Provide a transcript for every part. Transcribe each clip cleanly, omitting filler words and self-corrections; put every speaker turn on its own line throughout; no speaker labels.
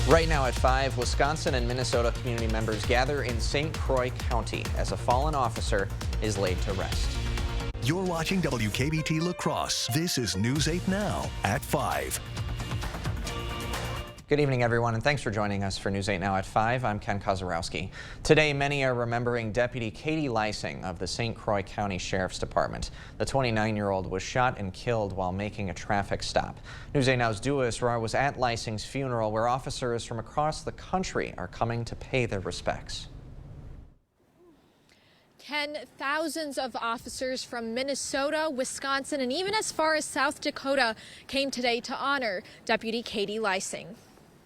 Right now at 5, Wisconsin and Minnesota community members gather in St. Croix County as a fallen officer is laid to rest.
You're watching WKBT La Crosse. This is News 8 Now at 5.
Good evening, everyone, and thanks for joining us for News 8 Now at 5. I'm Ken Kozarowski. Today, many are remembering Deputy Katie Leising of the St. Croix County Sheriff's Department. The 29-year-old was shot and killed while making a traffic stop. News 8 Now's Dua Israr was at Leising's funeral, where officers from across the country are coming to pay their respects.
Ken, thousands of officers from Minnesota, Wisconsin, and even as far as South Dakota came today to honor Deputy Katie Leising.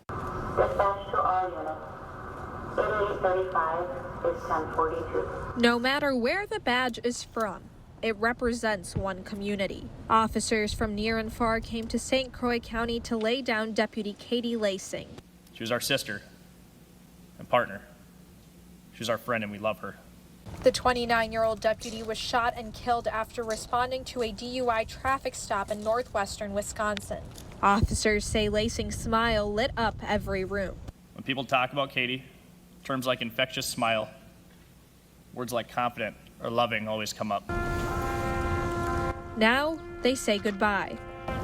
Dispatch to all units. 8835 is 1042.
No matter where the badge is from, it represents one community. Officers from near and far came to St. Croix County to lay down Deputy Katie Leising.
She was our sister and partner. She was our friend, and we love her.
The 29-year-old deputy was shot and killed after responding to a DUI traffic stop in northwestern Wisconsin. Officers say Leising's smile lit up every room.
When people talk about Katie, terms like infectious smile, words like confident or loving always come up.
Now they say goodbye.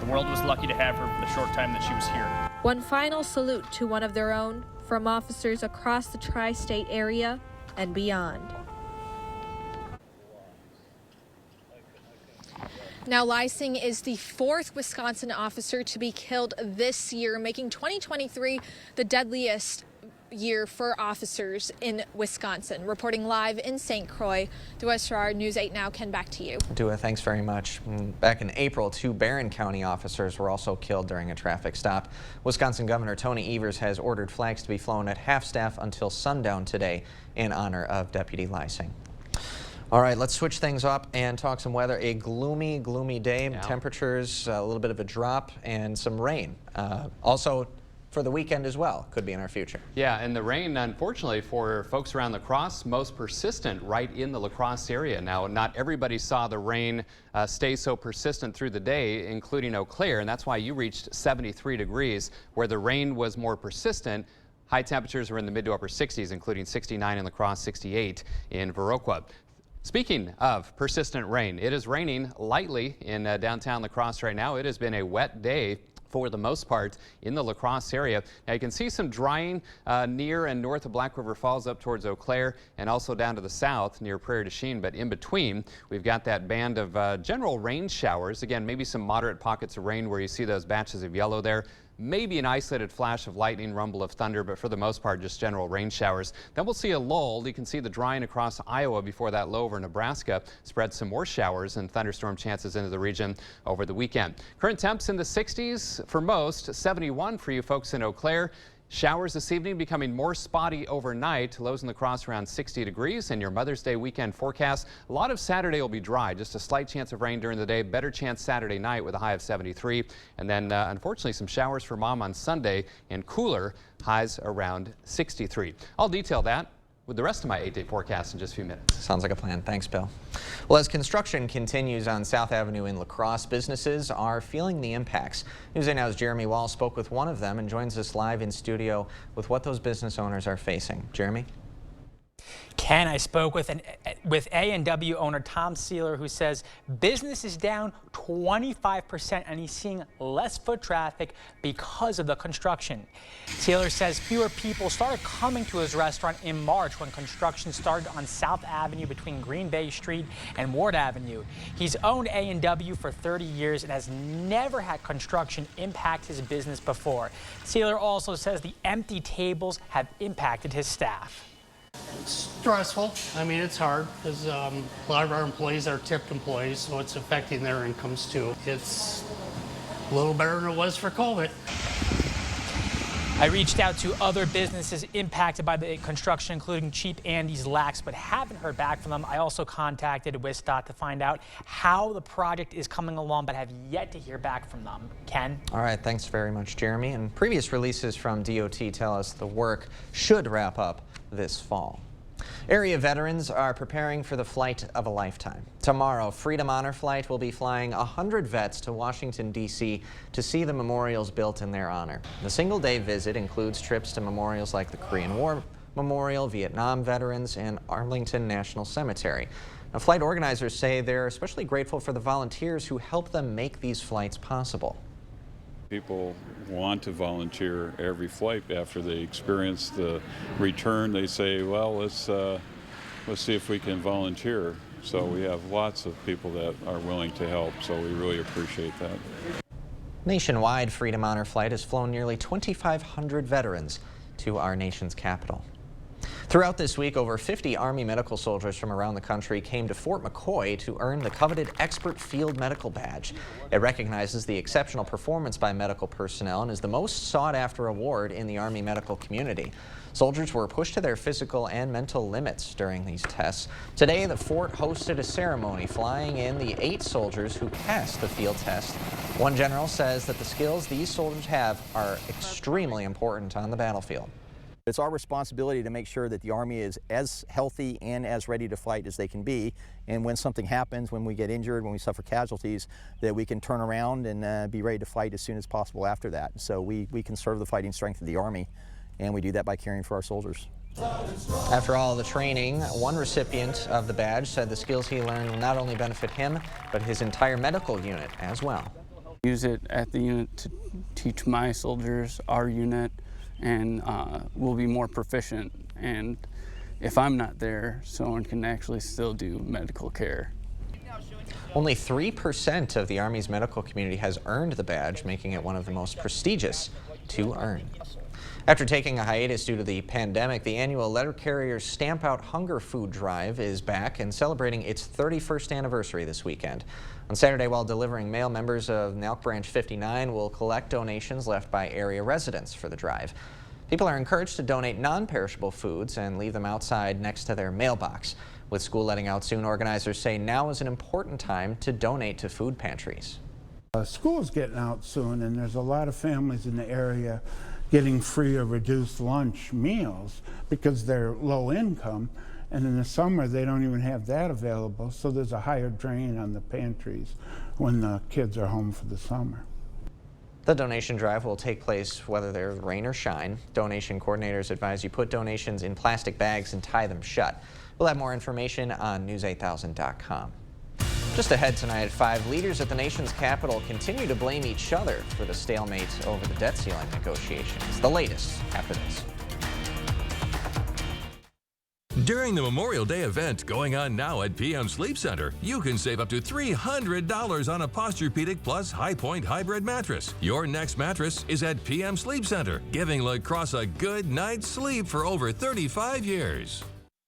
The world was lucky to have her for the short time that she was here.
One final salute to one of their own from officers across the tri-state area and beyond. Now, Leising is the 4th Wisconsin officer to be killed this year, making 2023 the deadliest year for officers in Wisconsin. Reporting live in St. Croix, Dua Israr, News 8 Now. Ken, back to you.
Dua, thanks very much. Back in April, 2 Barron County officers were also killed during a traffic stop. Wisconsin Governor Tony Evers has ordered flags to be flown at half-staff until sundown today in honor of Deputy Leising. All right, let's switch things up and talk some weather. A gloomy day. Yeah. Temperatures, a little bit of a drop, and some rain. Also, for the weekend as well, could be in our future.
Yeah, and the rain, unfortunately, for folks around La Crosse, most persistent right in the La Crosse area. Now, not everybody saw the rain stay so persistent through the day, including Eau Claire, and that's why you reached 73 degrees, where the rain was more persistent. High temperatures were in the mid to upper 60s, including 69 in La Crosse, 68 in Viroqua. Speaking of persistent rain, it is raining lightly in downtown La Crosse right now. It has been a wet day for the most part in the La Crosse area. Now you can see some drying near and north of Black River Falls up towards Eau Claire and also down to the south near Prairie du Chien, but in between we've got that band of general rain showers. Again, maybe some moderate pockets of rain where you see those batches of yellow there. Maybe an isolated flash of lightning, rumble of thunder, but for the most part, just general rain showers. Then we'll see a lull. You can see the drying across Iowa before that low over Nebraska spread some more showers and thunderstorm chances into the region over the weekend. Current temps in the 60s for most, 71 for you folks in Eau Claire. Showers this evening becoming more spotty overnight. Lows in La Crosse around 60 degrees. And your Mother's Day weekend forecast. A lot of Saturday will be dry. Just a slight chance of rain during the day. Better chance Saturday night with a high of 73. And then unfortunately some showers for Mom on Sunday and cooler highs around 63. I'll detail that with the rest of my 8-day forecast in just a few minutes.
Sounds like a plan. Thanks, Bill. Well, as construction continues on South Avenue in La Crosse, businesses are feeling the impacts. News 8 Now's Jeremy Wall spoke with one of them and joins us live in studio with what those business owners are facing. Jeremy?
Ken, I spoke with A&W owner Tom Sealer, who says business is down 25% and he's seeing less foot traffic because of the construction. Sealer says fewer people started coming to his restaurant in March when construction started on South Avenue between Green Bay Street and Ward Avenue. He's owned A&W for 30 years and has never had construction impact his business before. Sealer also says the empty tables have impacted his staff.
It's stressful. I mean, it's hard because a lot of our employees are tipped employees, so it's affecting their incomes too. It's a little better than it was for COVID.
I reached out to other businesses impacted by the construction, including Cheap Andy's Lax, but haven't heard back from them. I also contacted WISDOT to find out how the project is coming along, but have yet to hear back from them. Ken?
All right, thanks very much, Jeremy. And previous releases from DOT tell us the work should wrap up this fall. Area veterans are preparing for the flight of a lifetime. Tomorrow, Freedom Honor Flight will be flying 100 vets to Washington, D.C. to see the memorials built in their honor. The single-day visit includes trips to memorials like the Korean War Memorial, Vietnam veterans, and Arlington National Cemetery. Now, flight organizers say they're especially grateful for the volunteers who help them make these flights possible.
People want to volunteer every flight after they experience the return. They say, well, let's see if we can volunteer. So we have lots of people that are willing to help, so we really appreciate that.
Nationwide, Freedom Honor Flight has flown nearly 2,500 veterans to our nation's capital. Throughout this week, over 50 Army medical soldiers from around the country came to Fort McCoy to earn the coveted Expert Field Medical Badge. It recognizes the exceptional performance by medical personnel and is the most sought-after award in the Army medical community. Soldiers were pushed to their physical and mental limits during these tests. Today, the fort hosted a ceremony flying in the 8 soldiers who passed the field test. One general says that the skills these soldiers have are extremely important on the battlefield.
It's our responsibility to make sure that the Army is as healthy and as ready to fight as they can be. And when something happens, when we get injured, when we suffer casualties, that we can turn around and be ready to fight as soon as possible after that. So we conserve the fighting strength of the Army, and we do that by caring for our soldiers.
After all the training, one recipient of the badge said the skills he learned will not only benefit him, but his entire medical unit as well.
Use it at the unit to teach my soldiers, our unit, and we'll be more proficient. And if I'm not there, someone can actually still do medical care.
Only 3% of the Army's medical community has earned the badge, making it one of the most prestigious to earn. After taking a hiatus due to the pandemic, the annual Letter Carriers Stamp Out Hunger Food Drive is back and celebrating its 31st anniversary this weekend. On Saturday, while delivering mail, members of Nelk Branch 59 will collect donations left by area residents for the drive. People are encouraged to donate non-perishable foods and leave them outside next to their mailbox. With school letting out soon, organizers say now is an important time to donate to food pantries.
School's getting out soon, and there's a lot of families in the area getting free or reduced lunch meals because they're low income. And in the summer, they don't even have that available, so there's a higher drain on the pantries when the kids are home for the summer.
The donation drive will take place whether there's rain or shine. Donation coordinators advise you put donations in plastic bags and tie them shut. We'll have more information on news8000.com. Just ahead tonight at 5, leaders at the nation's capital continue to blame each other for the stalemate over the debt ceiling negotiations. The latest after this.
During the Memorial Day event going on now at PM Sleep Center, you can save up to $300 on a Posturepedic Plus High Point Hybrid mattress. Your next mattress is at PM Sleep Center, giving La Crosse a good night's sleep for over 35 years.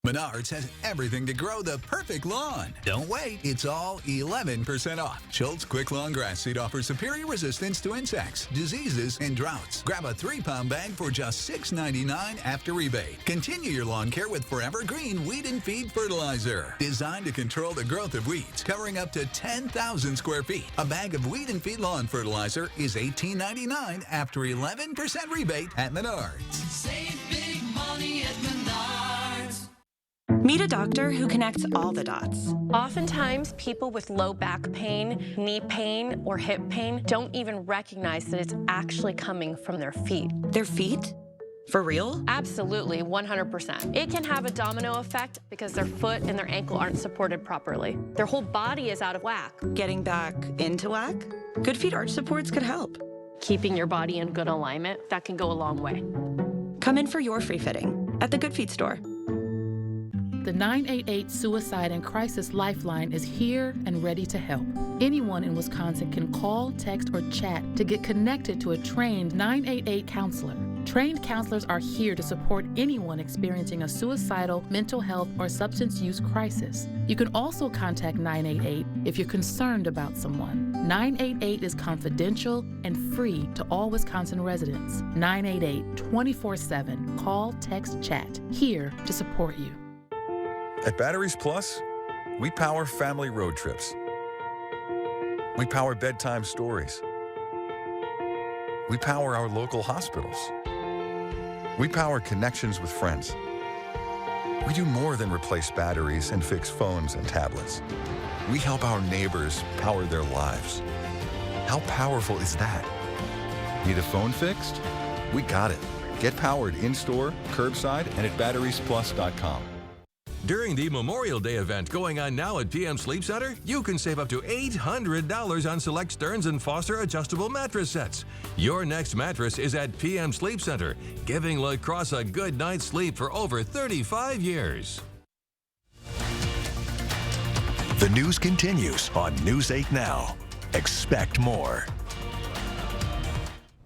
Menards has everything to grow the perfect lawn. Don't wait, it's all 11% off. Schultz Quick Lawn Grass Seed offers superior resistance to insects, diseases, and droughts. Grab a 3-pound bag for just $6.99 after rebate. Continue your lawn care with Forever Green Weed and Feed Fertilizer. Designed to control the growth of weeds, covering up to 10,000 square feet. A bag of Weed and Feed Lawn Fertilizer is $18.99 after 11% rebate at Menards.
Save big money at Menards.
Meet a doctor who connects all the dots.
Oftentimes, people with low back pain, knee pain, or hip pain don't even recognize that it's actually coming from their feet.
Their feet? For real?
Absolutely, 100%. It can have a domino effect because their foot and their ankle aren't supported properly. Their whole body is out of whack.
Getting back into whack? Good Feet arch supports could help.
Keeping your body in good alignment, that can go a long way.
Come in for your free fitting at the Good Feet store.
The 988 Suicide and Crisis Lifeline is here and ready to help. Anyone in Wisconsin can call, text, or chat to get connected to a trained 988 counselor. Trained counselors are here to support anyone experiencing a suicidal, mental health, or substance use crisis. You can also contact 988 if you're concerned about someone. 988 is confidential and free to all Wisconsin residents. 988 24/7. Call, text, chat. Here to support you.
At Batteries Plus, we power family road trips. We power bedtime stories. We power our local hospitals. We power connections with friends. We do more than replace batteries and fix phones and tablets. We help our neighbors power their lives. How powerful is that? Need a phone fixed? We got it. Get powered in-store, curbside, and at batteriesplus.com.
During the Memorial Day event going on now at PM Sleep Center, you can save up to $800 on select Stearns & Foster adjustable mattress sets. Your next mattress is at PM Sleep Center, giving La Crosse a good night's sleep for over 35 years.
The news continues on News 8 Now. Expect more.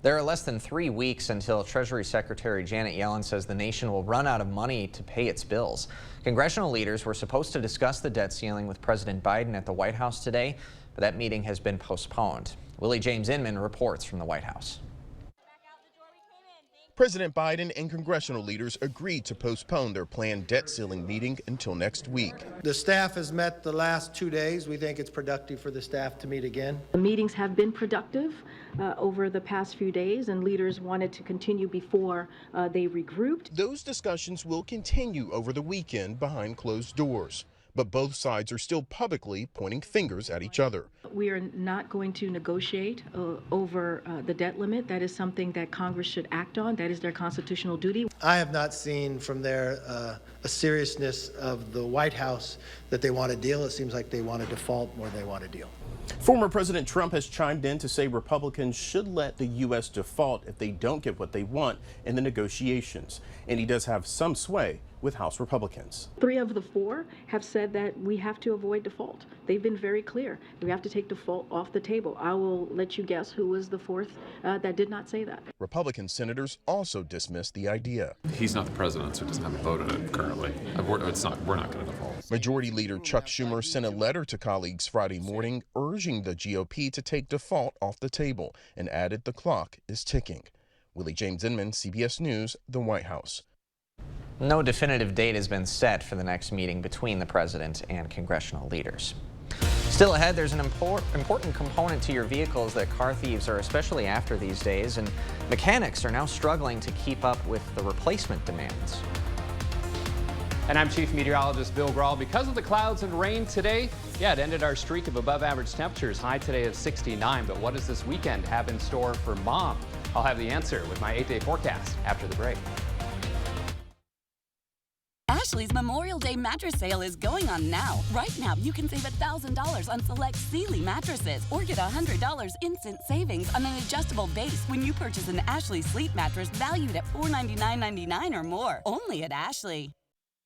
There are less than 3 weeks until Treasury Secretary Janet Yellen says the nation will run out of money to pay its bills. Congressional leaders were supposed to discuss the debt ceiling with President Biden at the White House today, but that meeting has been postponed. Willie James Inman reports from the White House.
President Biden and congressional leaders agreed to postpone their planned debt ceiling meeting until next week.
The staff has met the last 2 days. We think it's productive for the staff to meet again.
The meetings have been productive over the past few days, and leaders wanted to continue before they regrouped.
Those discussions will continue over the weekend behind closed doors, but both sides are still publicly pointing fingers at each other.
We are not going to negotiate over the debt limit. That is something that Congress should act on. That is their constitutional duty.
I have not seen from there a seriousness of the White House that they want to deal. It seems like they want to default more than they want to deal.
Former President Trump has chimed in to say Republicans should let the U.S. default if they don't get what they want in the negotiations. And he does have some sway with House Republicans.
3 of the 4 have said that we have to avoid default. They've been very clear. We have to take default off the table. I will let you guess who was the 4th that did not say that.
Republican senators also dismissed the idea.
He's not the president, so he doesn't have a vote on it currently. We're not going to default.
Majority Leader Chuck Schumer sent a letter to colleagues Friday morning urging the GOP to take default off the table and added the clock is ticking. Willie James Inman, CBS News, the White House.
No definitive date has been set for the next meeting between the president and congressional leaders. Still ahead, there's an important component to your vehicles that car thieves are especially after these days, and mechanics are now struggling to keep up with the replacement demands.
And I'm Chief Meteorologist Bill Grahl. Because of the clouds and rain today, it ended our streak of above average temperatures. High today of 69, but what does this weekend have in store for Mom? I'll have the answer with my 8-day forecast after the break.
Ashley's Memorial Day mattress sale is going on now. Right now, you can save $1,000 on select Sealy mattresses or get $100 instant savings on an adjustable base when you purchase an Ashley Sleep mattress valued at $499.99 or more. Only at Ashley.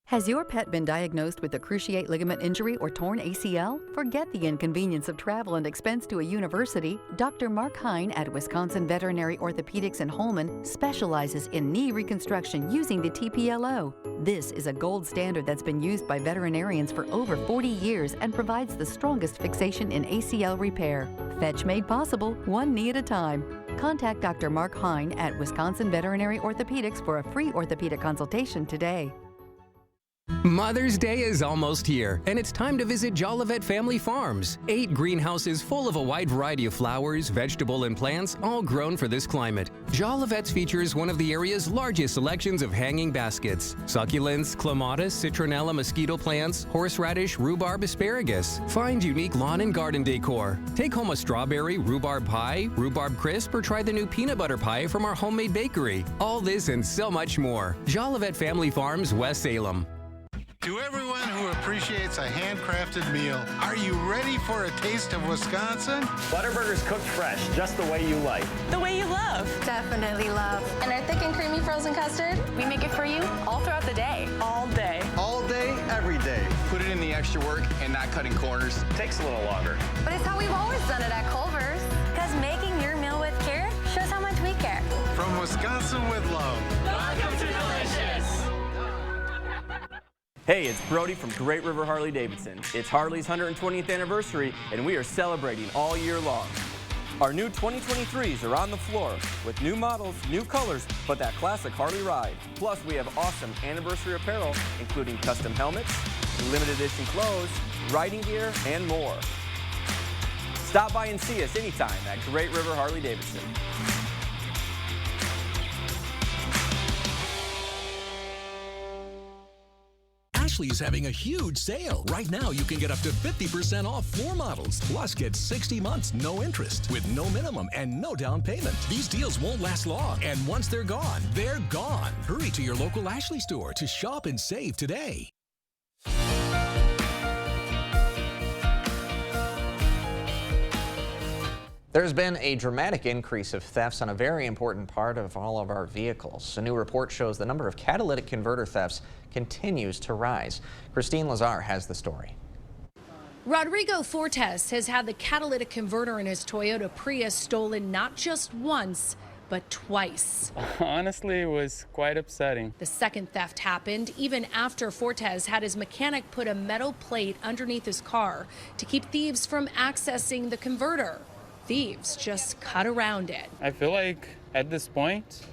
Has your pet been diagnosed with a cruciate ligament injury or torn ACL? Forget the inconvenience of travel and expense to a university. Dr. Mark Hine at Wisconsin Veterinary Orthopedics in Holmen specializes in knee reconstruction using the TPLO. This is a gold standard that's been used by veterinarians for over 40 years and provides the strongest fixation in ACL repair. Fetch made possible, one knee at a time. Contact Dr. Mark Hine at Wisconsin Veterinary Orthopedics for a free orthopedic consultation today.
Mother's Day is almost here, and it's time to visit Jolivet Family Farms. 8 greenhouses full of a wide variety of flowers, vegetable, and plants, all grown for this climate. Jolivet's features one of the area's largest selections of hanging baskets: succulents, clematis, citronella, mosquito plants, horseradish, rhubarb, asparagus. Find unique lawn and garden decor. Take home a strawberry rhubarb pie, rhubarb crisp, or try the new peanut butter pie from our homemade bakery. All this and so much more. Jolivet Family Farms, West Salem.
To everyone who appreciates a handcrafted meal, are you ready for a taste of Wisconsin?
Butterburger's cooked fresh, just the way you like.
The way you love.
Definitely love. And our thick and creamy frozen custard, we make it for you all throughout the day.
All day.
All day, every day. Put it in the extra work and not cutting corners. Takes a little longer.
But it's how we've always done it at Culver's. Because making your meal with care shows how much we care.
From Wisconsin with love.
Welcome to Delicious.
Hey, it's Brody from Great River Harley-Davidson. It's Harley's 120th anniversary, and we are celebrating all year long. Our new 2023s are on the floor with new models, new colors, but that classic Harley ride. Plus, we have awesome anniversary apparel, including custom helmets, limited edition clothes, riding gear, and more. Stop by and see us anytime at Great River Harley-Davidson.
Ashley is having a huge sale. Right now, you can get up to 50% off 4 models. Plus, get 60 months, no interest, with no minimum and no down payment. These deals won't last long, and once they're gone, they're gone. Hurry to your local Ashley store to shop and save today.
There's been a dramatic increase of thefts on a very important part of all of our vehicles. A new report shows the number of catalytic converter thefts continues to rise. Christine Lazar has the story.
Rodrigo Fortes has had the catalytic converter in his Toyota Prius stolen not just once, but twice.
Honestly, it was quite upsetting.
The second theft happened even after Fortes had his mechanic put a metal plate underneath his car to keep thieves from accessing the converter. Thieves just cut around it.
I feel like at this point,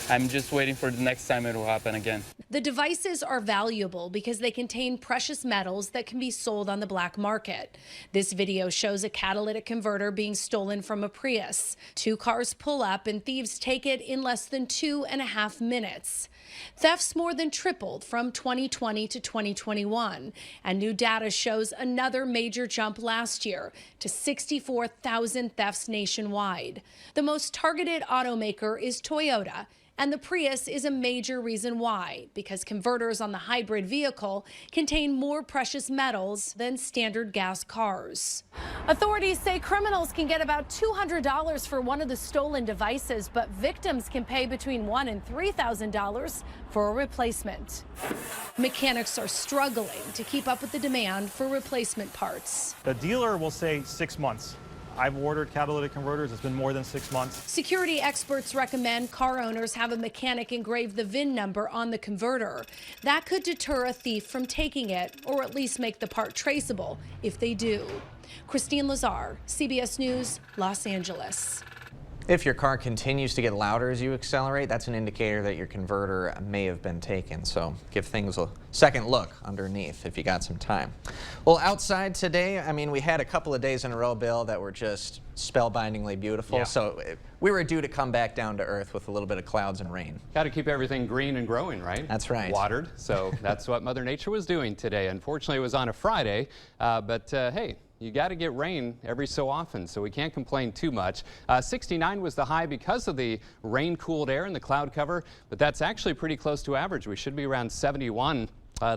I'm just waiting for the next time it will happen again.
The devices are valuable because they contain precious metals that can be sold on the black market. This video shows a catalytic converter being stolen from a Prius. 2 cars pull up and thieves take it in less than 2.5 minutes. Thefts more than tripled from 2020 to 2021, and new data shows another major jump last year to 64,000 thefts nationwide. The most targeted automaker is Toyota, and the Prius is a major reason why, because converters on the hybrid vehicle contain more precious metals than standard gas cars. Authorities say criminals can get about $200 for one of the stolen devices, but victims can pay between $1,000 and $3,000 for a replacement. Mechanics are struggling to keep up with the demand for replacement parts.
The dealer will say 6 months. I've ordered catalytic converters. It's been more than 6 months.
Security experts recommend car owners have a mechanic engrave the VIN number on the converter. That could deter a thief from taking it, or at least make the part traceable if they do. Christine Lazar, CBS News, Los Angeles.
If your car continues to get louder as you accelerate, that's an indicator that your converter may have been taken. So give things a second look underneath if you got some time. Well, outside today, I mean, we had a couple of days in a row, Bill, that were just spellbindingly beautiful.
Yeah.
So we were due to come back down to earth with a little bit of clouds and rain.
Got to keep everything green and growing, right?
That's right.
Watered. So that's what Mother Nature was doing today. Unfortunately, it was on a Friday, but hey, you got to get rain every so often, so we can't complain too much. 69 was the high because of the rain-cooled air and the cloud cover, but that's actually pretty close to average. We should be around 71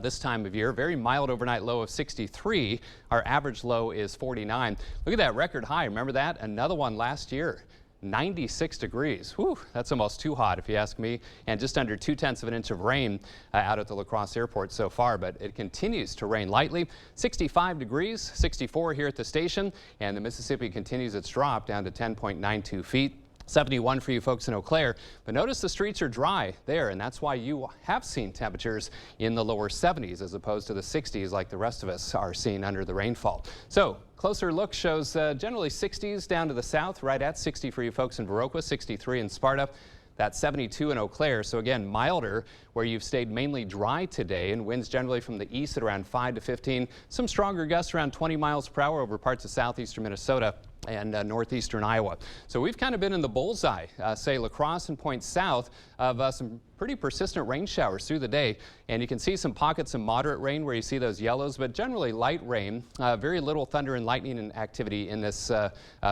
this time of year. Very mild overnight low of 63. Our average low is 49. Look at that record high. Remember that? Another one last year. 96 degrees. Whew, that's almost too hot if you ask me, and just under 0.2 inches of rain out at the La Crosse Airport so far, but it continues to rain lightly. 65 degrees, 64 here at the station, and the Mississippi continues its drop down to 10.92 feet. 71 for you folks in Eau Claire, but notice the streets are dry there, and that's why you have seen temperatures in the lower 70s as opposed to the 60s like the rest of us are seeing under the rainfall. So closer look shows generally 60s down to the south, right at 60 for you folks in Viroqua, 63 in Sparta. That's 72 in Eau Claire, so again, milder where you've stayed mainly dry today, and winds generally from the east at around 5 to 15. Some stronger gusts around 20 miles per hour over parts of southeastern Minnesota and northeastern Iowa. So we've kind of been in the bullseye, say La Crosse and points south of some pretty persistent rain showers through the day. And you can see some pockets of moderate rain where you see those yellows, but generally light rain, very little thunder and lightning and activity in this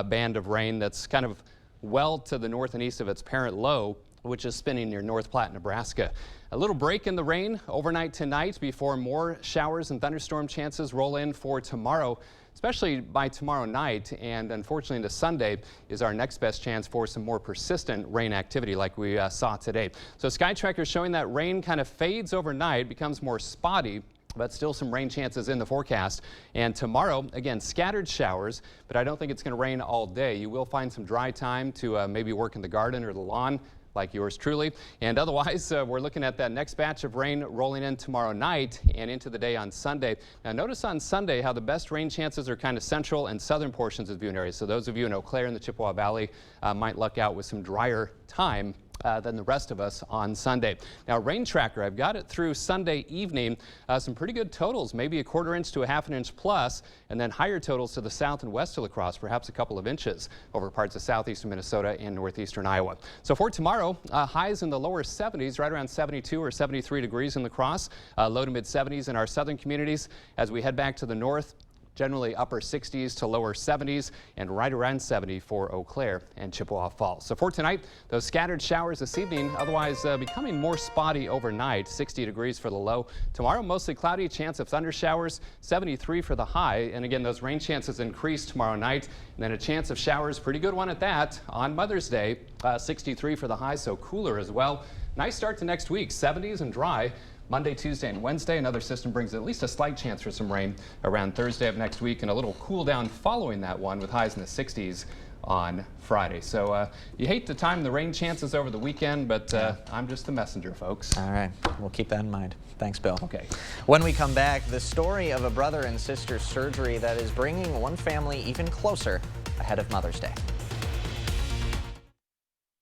band of rain that's kind of well to the north and east of its parent low, which is spinning near North Platte, Nebraska. A little break in the rain overnight tonight before more showers and thunderstorm chances roll in for tomorrow, especially by tomorrow night, and unfortunately into Sunday is our next best chance for some more persistent rain activity like we saw today. So Sky Tracker is showing that rain kind of fades overnight, becomes more spotty, but still some rain chances in the forecast. And tomorrow, again, scattered showers, but I don't think it's going to rain all day. You will find some dry time to maybe work in the garden or the lawn, like yours truly. And otherwise, we're looking at that next batch of rain rolling in tomorrow night and into the day on Sunday. Now notice on Sunday how the best rain chances are kind of central and southern portions of the viewing area. So those of you in Eau Claire and the Chippewa Valley might luck out with some drier time than the rest of us on Sunday. Now, rain tracker, I've got it through Sunday evening. Some pretty good totals, maybe a 1/4 inch to a 1/2 inch plus, and then higher totals to the south and west of La Crosse, perhaps a couple of inches over parts of southeastern Minnesota and northeastern Iowa. So for tomorrow, highs in the lower 70s, right around 72 or 73 degrees in La Crosse, low to mid 70s in our southern communities. As we head back to the north, generally upper 60s to lower 70s, and right around 70 for Eau Claire and Chippewa Falls. So for tonight, those scattered showers this evening, otherwise becoming more spotty overnight, 60 degrees for the low. Tomorrow, mostly cloudy, chance of thunder showers, 73 for the high. And again, those rain chances increase tomorrow night. And then a chance of showers, pretty good one at that, on Mother's Day, 63 for the high, so cooler as well. Nice start to next week, 70s and dry. Monday, Tuesday, and Wednesday. Another system brings at least a slight chance for some rain around Thursday of next week, and a little cool down following that one with highs in the 60s on Friday. So you hate to time the rain chances over the weekend, but I'm just the messenger, folks.
All right, we'll keep that in mind. Thanks, Bill.
Okay.
When we come back, the story of a brother and sister surgery that is bringing one family even closer ahead of Mother's Day.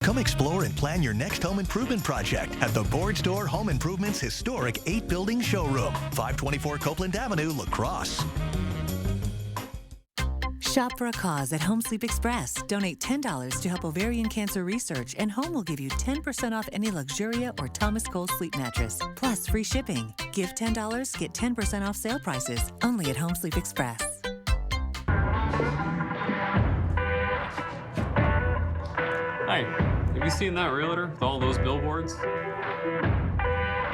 Come explore and plan your next home improvement project at the Board Store Home Improvement's historic 8-building showroom, 524 Copeland Avenue, La Crosse.
Shop for a cause at Home Sleep Express. Donate $10 to help ovarian cancer research, and Home will give you 10% off any Luxuria or Thomas Cole sleep mattress, plus free shipping. Give $10, get 10% off sale prices, only at Home Sleep Express.
Hi, have you seen that realtor with all those billboards?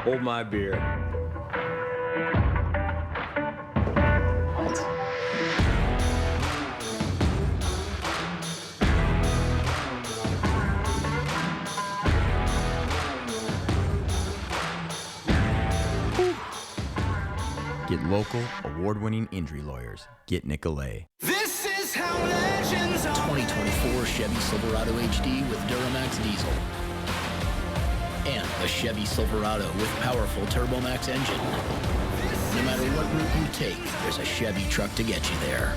Hold my beer.
Get local, award-winning injury lawyers. Get Nicolay.
This is how legends are. 2024 Chevy Silverado HD with Duramax diesel. And a Chevy Silverado with powerful TurboMax engine. No matter what route you take, there's a Chevy truck to get you there.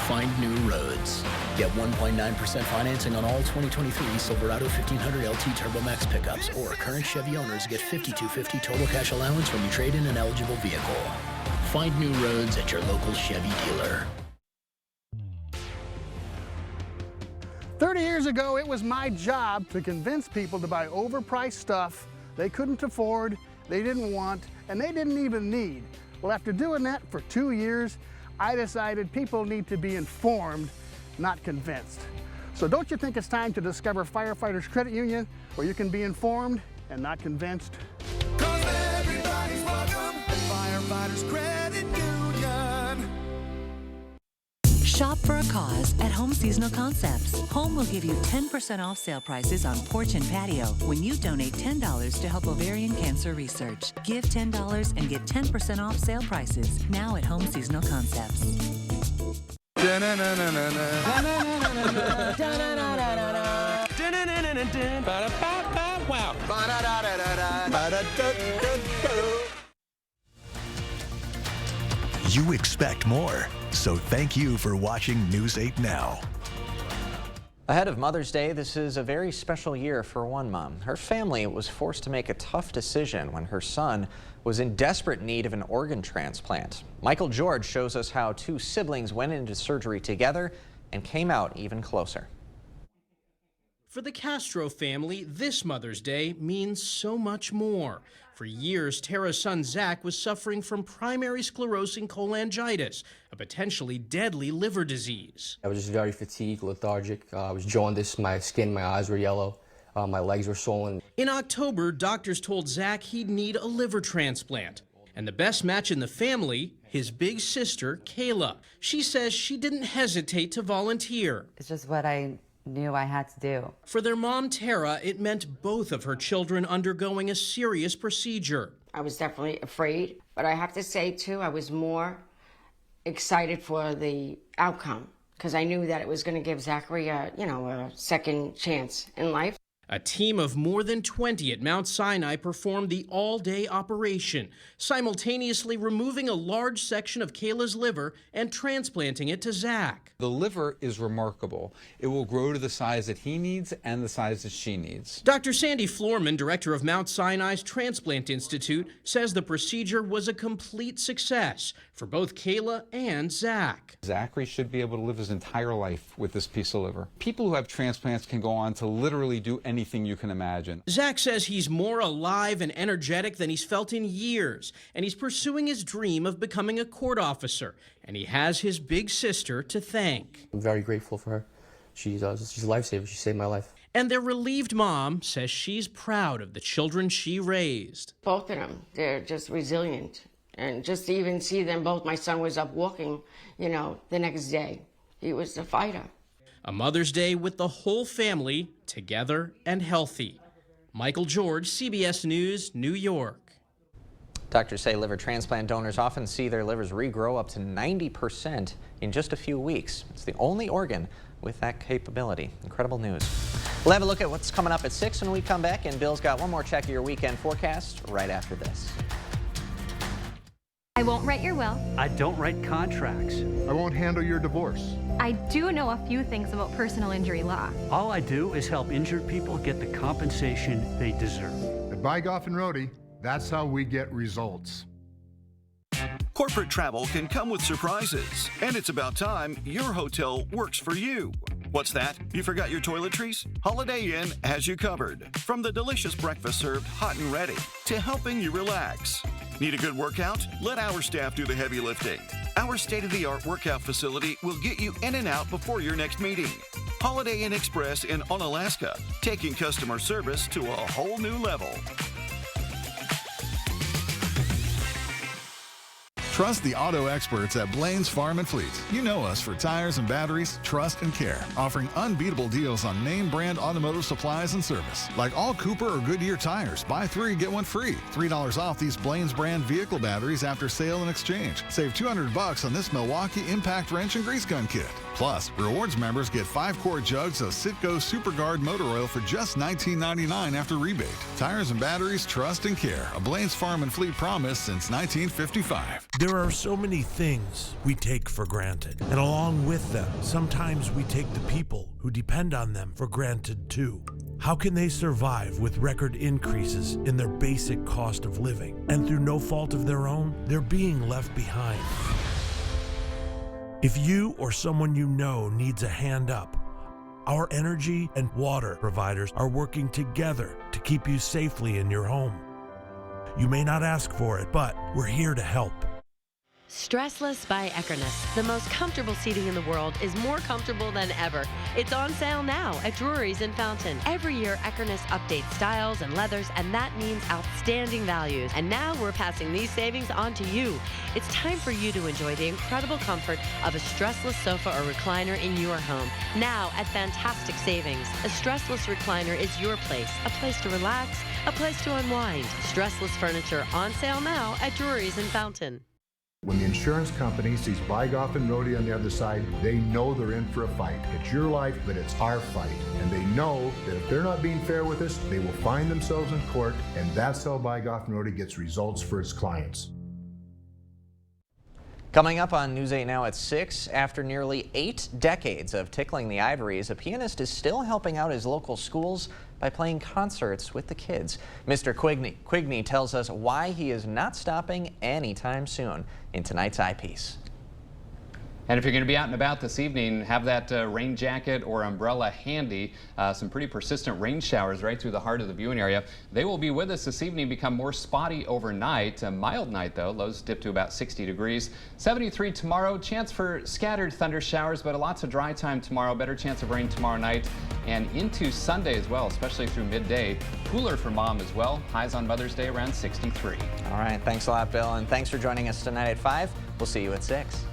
Find new roads. Get 1.9% financing on all 2023 Silverado 1500 LT TurboMax pickups, or current Chevy owners get $5,250 total cash allowance when you trade in an eligible vehicle. Find new roads at your local Chevy dealer.
30 years ago, it was my job to convince people to buy overpriced stuff they couldn't afford, they didn't want, and they didn't even need. Well, after doing that for 2 years, I decided people need to be informed, not convinced. So don't you think it's time to discover Firefighters Credit Union, where you can be informed and not convinced?
'Cause everybody's welcome at Firefighters Credit Union.
Shop for a cause at Home Seasonal Concepts. Home will give you 10% off sale prices on porch and patio when you donate $10 to help ovarian cancer research. Give $10 and get 10% off sale prices now at Home Seasonal Concepts.
Wow.
You expect more, so thank you for watching News 8 Now.
Ahead of Mother's Day, this is a very special year for one mom. Her family was forced to make a tough decision when her son was in desperate need of an organ transplant. Michael George shows us how 2 siblings went into surgery together and came out even closer.
For the Castro family, this Mother's Day means so much more. For years, Tara's son Zach was suffering from primary sclerosing cholangitis, a potentially deadly liver disease.
I was just very fatigued, lethargic. I was jaundiced, my skin, my eyes were yellow, my legs were swollen.
In October, doctors told Zach he'd need a liver transplant. And the best match in the family, his big sister, Kayla. She says she didn't hesitate to volunteer.
It's just what I knew I had to do.
For their mom, Tara, it meant both of her children undergoing a serious procedure.
I was definitely afraid, but I have to say, too, I was more excited for the outcome because I knew that it was going to give Zachary a second chance in life.
A team of more than 20 at Mount Sinai performed the all-day operation, simultaneously removing a large section of Kayla's liver and transplanting it to Zach.
The liver is remarkable. It will grow to the size that he needs and the size that she needs.
Dr. Sandy Florman, director of Mount Sinai's Transplant Institute, says the procedure was a complete success for both Kayla and Zach.
Zachary should be able to live his entire life with this piece of liver. People who have transplants can go on to literally do anything you can imagine.
Zach says he's more alive and energetic than he's felt in years, and he's pursuing his dream of becoming a court officer, and he has his big sister to thank.
I'm very grateful for her. She's a lifesaver. She saved my life.
And their relieved mom says she's proud of the children she raised.
Both of them, they're just resilient. And just to even see them both, my son was up walking, the next day. He was a fighter.
A Mother's Day with the whole family together and healthy. Michael George, CBS News, New York.
Doctors say liver transplant donors often see their livers regrow up to 90% in just a few weeks. It's the only organ with that capability. Incredible news. We'll have a look at what's coming up at 6 when we come back, and Bill's got one more check of your weekend forecast right after this.
I won't write your will.
I don't write contracts.
I won't handle your divorce.
I do know a few things about personal injury law.
All I do is help injured people get the compensation they deserve.
At Bygoff and Rohde, that's how we get results.
Corporate travel can come with surprises, and it's about time your hotel works for you. What's that? You forgot your toiletries? Holiday Inn has you covered. From the delicious breakfast served hot and ready to helping you relax. Need a good workout? Let our staff do the heavy lifting. Our state-of-the-art workout facility will get you in and out before your next meeting. Holiday Inn Express in Onalaska, taking customer service to a whole new level.
Trust the auto experts at Blaine's Farm and Fleet. You know us for tires and batteries, trust and care, offering unbeatable deals on name brand automotive supplies and service. Like all Cooper or Goodyear tires, buy 3, get 1 free. $3 off these Blaine's brand vehicle batteries after sale and exchange. Save $200 on this Milwaukee Impact Wrench and Grease Gun Kit. Plus, rewards members get 5-quart jugs of Citgo SuperGuard motor oil for just $19.99 after rebate. Tires and batteries, trust and care. A Blaine's Farm and Fleet promise since 1955. There are so many things we take for granted, and along with them, sometimes we take the people who depend on them for granted too. How can they survive with record increases in their basic cost of living? And through no fault of their own, they're being left behind. If you or someone you know needs a hand up, our energy and water providers are working together to keep you safely in your home. You may not ask for it, but we're here to help.
Stressless by Eckerness. The most comfortable seating in the world is more comfortable than ever. It's on sale now at Drury's in Fountain. Every year, Eckerness updates styles and leathers, and that means outstanding values. And now we're passing these savings on to you. It's time for you to enjoy the incredible comfort of a stressless sofa or recliner in your home. Now at fantastic savings. A stressless recliner is your place. A place to relax, a place to unwind. Stressless furniture on sale now at Drury's in Fountain.
When the insurance company sees Bygoff and Rohde on the other side, they know they're in for a fight. It's your life, but it's our fight. And they know that if they're not being fair with us, they will find themselves in court, and that's how Bygoff and Rohde gets results for its clients.
Coming up on News 8 Now at 6, after nearly 8 decades of tickling the ivories, a pianist is still helping out his local schools by playing concerts with the kids. Mr. Quigney tells us why he is not stopping anytime soon in tonight's eyepiece.
And if you're going to be out and about this evening, have that rain jacket or umbrella handy. Some pretty persistent rain showers right through the heart of the viewing area. They will be with us this evening, become more spotty overnight. A mild night, though. Lows dip to about 60 degrees. 73 tomorrow. Chance for scattered thunder showers, but lots of dry time tomorrow. Better chance of rain tomorrow night and into Sunday as well, especially through midday. Cooler for Mom as well. Highs on Mother's Day around 63.
All right. Thanks a lot, Bill. And thanks for joining us tonight at 5. We'll see you at 6.